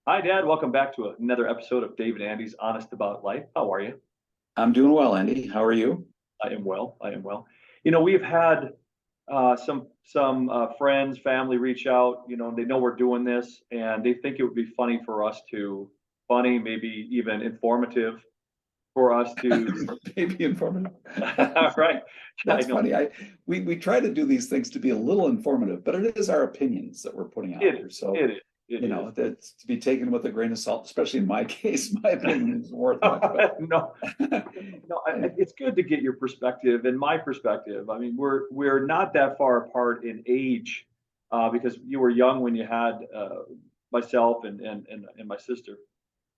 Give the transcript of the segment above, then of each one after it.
Hi, Dad. Welcome back to another episode of Dave and Andy's Honest About Life. How are you? I'm doing well, Andy. How are you? I am well. I am well. We've had some friends, family reach out. They know we're doing this, and they think it would be funny for us to, funny, maybe even informative for us to. Maybe informative. Right? I That's know funny. We try to do these things to be a little informative, but it is our opinions that we're putting out it here. So, it is. It is. that's to be taken with a grain of salt, especially in my case. My opinion isn't worth much, but No, no, it's good to get your perspective and my perspective. I mean, we're not that far apart in age, because you were young when you had myself and my sister.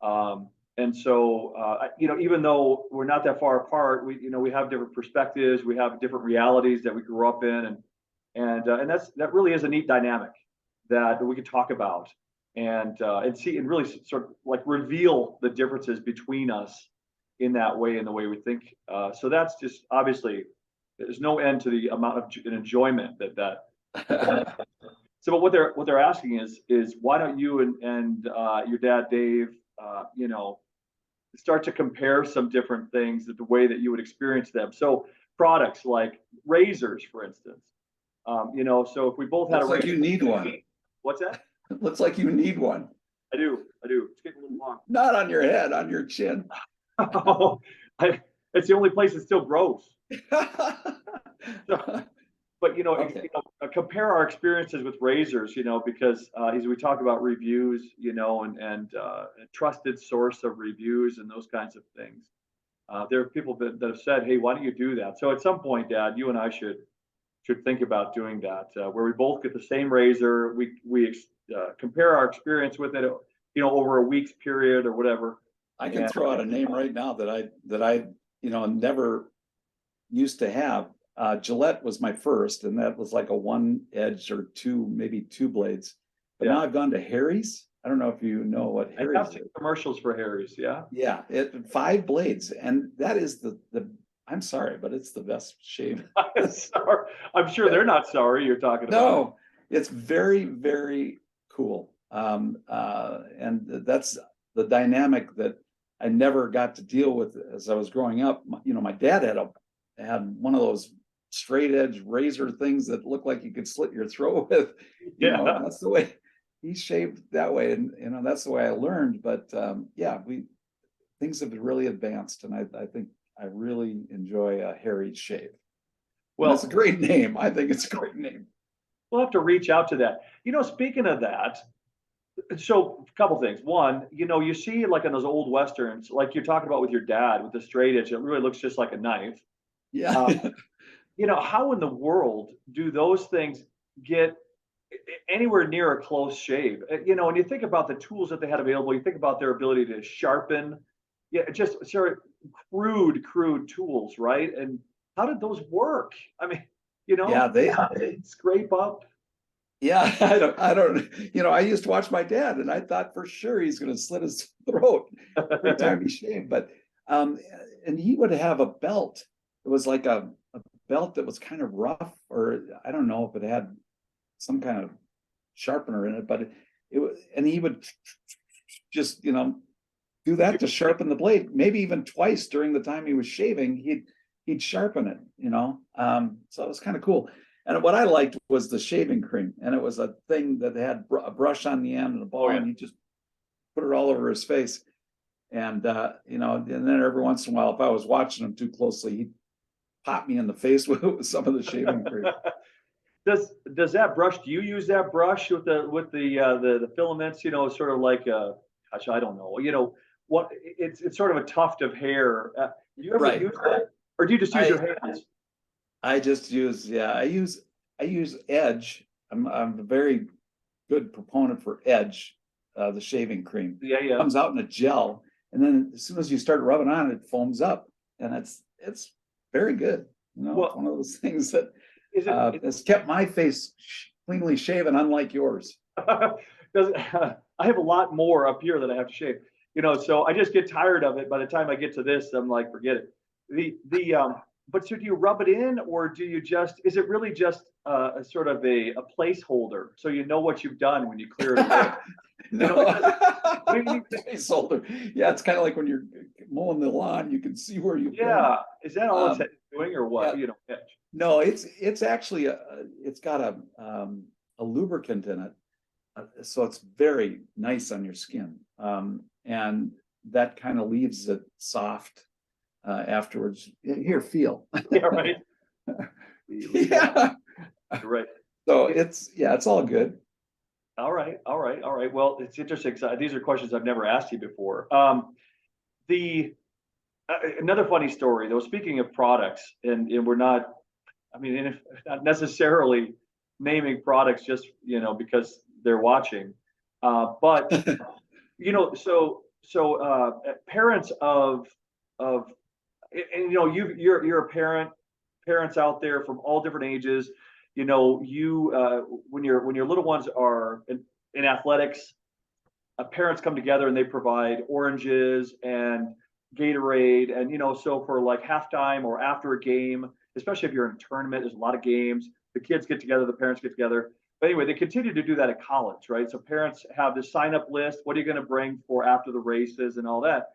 And so, even though we're not that far apart, we have different perspectives, we have different realities that we grew up in, and that really is a neat dynamic that we could talk about and see and really sort of like reveal the differences between us in that way, in the way we think. So that's just obviously there's no end to the amount of enjoyment that. So, but what they're asking is why don't you and your dad Dave, start to compare some different things that the way that you would experience them. So products like razors, for instance. So if we both had a looks like razor, you need one. what's that? It looks like you need one. I do. It's getting a little long. Not on your head, on your chin. Oh, it's the only place it still grows. So, but Okay. compare our experiences with razors, because as we talk about reviews, and a trusted source of reviews and those kinds of things. There are people that have said, "Hey, why don't you do that?" So at some point, Dad, you and I should think about doing that, where we both get the same razor. We compare our experience with it, over a week's period or whatever. I can And throw out a name right now that I never used to have. Gillette was my first, and that was like a one edge or two, maybe two blades. But yeah, now I've gone to Harry's. I don't know if you know what I Harry's have seen is. commercials for Harry's. Yeah. Yeah, it five blades, and that is the. I'm sorry, but it's the best shave. Sorry. I'm sure they're not sorry you're talking about it. No, it's very, very cool. And that's the dynamic that I never got to deal with as I was growing up. My dad had one of those straight edge razor things that looked like you could slit your throat with. Yeah. That's the way he shaved that way, and that's the way I learned. But yeah, we things have really advanced, and I think I really enjoy a Harry's shave, and it's a Well, great name. I think it's a great name. we'll have to reach out to that. Speaking of that, so a couple things. One, you see like in those old westerns, like you're talking about with your dad with the straight edge, it really looks just like a knife. Yeah. Uh, how in the world do those things get anywhere near a close shave? When you think about the tools that they had available, you think about their ability to sharpen, yeah, just sort of crude tools, right? And how did those work? I mean, Yeah, scrape up. yeah, I used to watch my dad and I thought for sure he's going to slit his throat every time he shaved. But, um, and he would have a belt. It was like a belt that was kind of rough, or I don't know if it had some kind of sharpener in it, but it was, and he would just, do that to sharpen the blade, maybe even twice during the time he was shaving, he'd sharpen it, so it was kind of cool. And what I liked was the shaving cream, and it was a thing that had a brush on the end and a Oh ball, yeah. and he just put it all over his face. And and then every once in a while, if I was watching him too closely, he'd pop me in the face with some of the shaving cream. Does that brush? Do you use that brush with the filaments? Sort of like gosh, I don't know. What it's sort of a tuft of hair. Do you ever Right. use that, or do you just use I your hands? I just use, yeah, I use Edge. I'm a very good proponent for Edge, the shaving cream. Yeah, yeah. Comes out in a gel, and then as soon as you start rubbing on it, it foams up, and it's very good. It's Well, one of those things that is it? has kept my face cleanly shaven, unlike yours. Does I have a lot more up here that I have to shave. So I just get tired of it. By the time I get to this, I'm like, forget it. The but so do you rub it in, or do you just, is it really just a sort of a placeholder? So you know what you've done when you clear it away? You know, No. what do you mean? Placeholder. Yeah, it's kind of like when you're mowing the lawn, you can see where you've been. Yeah. Is that all Um, it's doing or yeah, what? You know, no, it's actually it's got a lubricant in it, so it's very nice on your skin, and that kind of leaves it soft afterwards. Here, feel. yeah, right. Yeah. Right. So it's all good. All right. All right. All right. Well, it's interesting. 'Cause these are questions I've never asked you before. The Another funny story though, speaking of products, and we're not, I mean, and if, not necessarily naming products just, because they're watching, but parents of and you're a parents out there from all different ages. When your little ones are in athletics, parents come together and they provide oranges and Gatorade, and so for like halftime or after a game, especially if you're in a tournament, there's a lot of games. The kids get together, the parents get together. But anyway, they continue to do that at college, right? So parents have this sign up list. What are you going to bring for after the races and all that?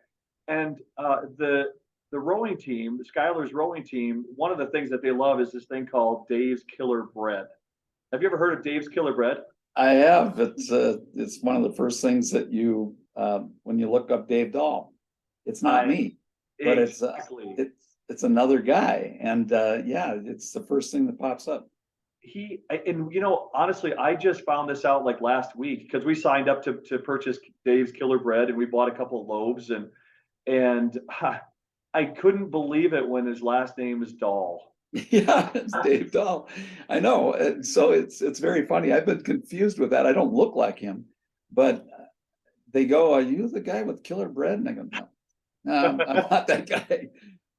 And the rowing team, the Skylar's rowing team, one of the things that they love is this thing called Dave's Killer Bread. Have you ever heard of Dave's Killer Bread? I have. It's one of the first things that you when you look up Dave Dahl. It's not I me, but exactly. it's another guy, and yeah, it's the first thing that pops up. And honestly, I just found this out like last week because we signed up to purchase Dave's Killer Bread, and we bought a couple of loaves, and I couldn't believe it when his last name is Dahl. Yeah, it's Dave Dahl. I know. So it's very funny. I've been confused with that. I don't look like him, but they go, "Are you the guy with Killer Bread?" And I go, "No, no, I'm not that guy.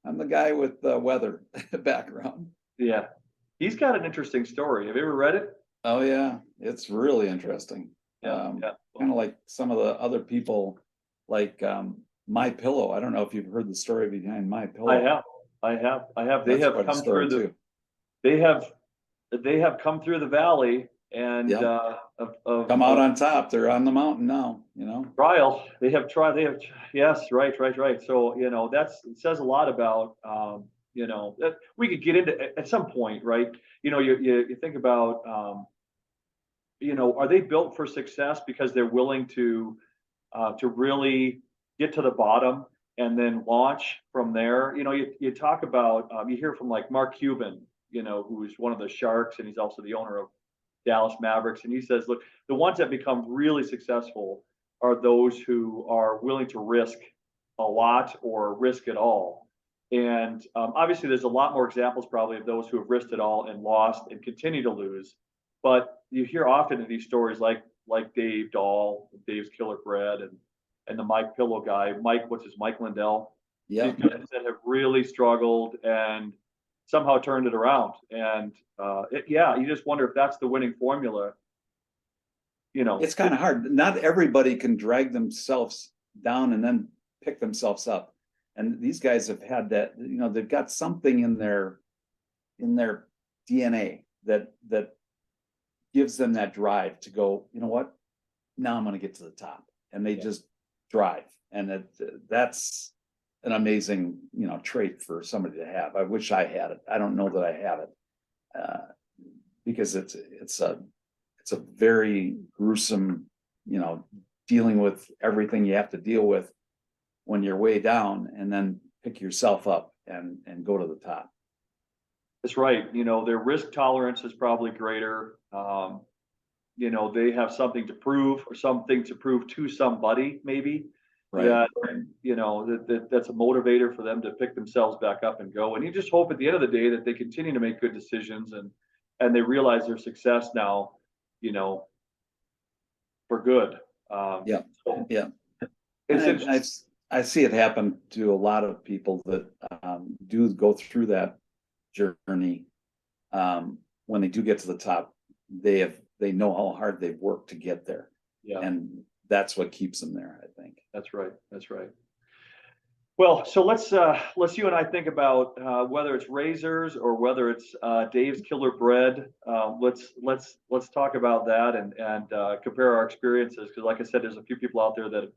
I'm the guy with the weather background." Yeah, he's got an interesting story. Have you ever read it? Oh yeah, it's really interesting. Yeah, yeah. Kind of like some of the other people, like My Pillow. I don't know if you've heard the story behind My I Pillow. have, I have. They That's have quite a come story through the. too. They have come through the valley and Yeah, of come out on top. They're on the mountain now. trial. They have tried. They have yes, right, right, right. So it says a lot about that we could get into at some point, right? You think about are they built for success because they're willing to really get to the bottom and then launch from there. You talk about you hear from like Mark Cuban, who's one of the Sharks and he's also the owner of Dallas Mavericks, and he says, look, the ones that become really successful are those who are willing to risk a lot or risk it all. And obviously, there's a lot more examples probably of those who have risked it all and lost and continue to lose. But you hear often in these stories like Dave Dahl, Dave's Killer Bread, and the Mike Pillow guy, Mike Lindell. Yeah. These guys that have really struggled and somehow turned it around. And yeah, you just wonder if that's the winning formula. It's kind of hard. Not everybody can drag themselves down and then pick themselves up. And these guys have had that, they've got something in their DNA that gives them that drive to go, you know what? Now I'm going to get to the top. And they just drive. And that's an amazing, trait for somebody to have. I wish I had it. I don't know that I have it. Because it's a very gruesome, dealing with everything you have to deal with when you're way down, and then pick yourself up and go to the top. That's right. Their risk tolerance is probably greater. They have something to prove or something to prove to somebody, maybe. Right. That's a motivator for them to pick themselves back up and go. And you just hope at the end of the day that they continue to make good decisions and they realize their success now, for good. Yeah. So Yeah. I see it happen to a lot of people that do go through that journey. When they do get to the top, they know how hard they've worked to get there. Yeah. And that's what keeps them there, I think. That's right. That's right. Well, so let's you and I think about whether it's razors or whether it's Dave's Killer Bread. Let's talk about that and compare our experiences, because, like I said, there's a few people out there that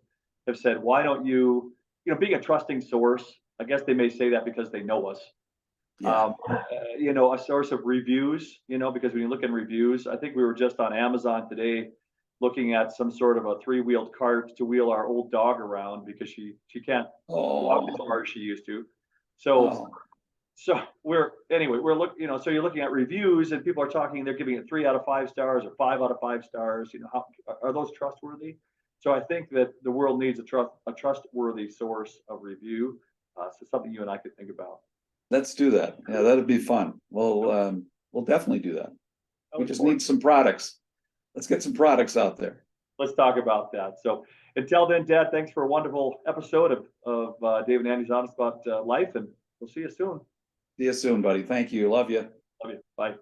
have said, why don't you, being a trusting source? I guess they may say that because they know us. Yeah. A source of reviews. Because when you look in reviews, I think we were just on Amazon today looking at some sort of a three-wheeled cart to wheel our old dog around because she can't walk as Oh, far as she used to. So oh, so we're looking, so you're looking at reviews and people are talking, they're giving it 3 out of 5 stars or 5 out of 5 stars. How are those trustworthy? So I think that the world needs a trustworthy source of review. So something you and I could think about. let's do that. Yeah, that'd be fun. We'll definitely do that. I We look just forward need some products. Let's get some products out there. Let's talk about that. So until then, Dad, thanks for a wonderful episode of Dave and Andy's Honest About Life, and we'll see you soon. See you soon, buddy. Thank you. Love you. Love you. Bye.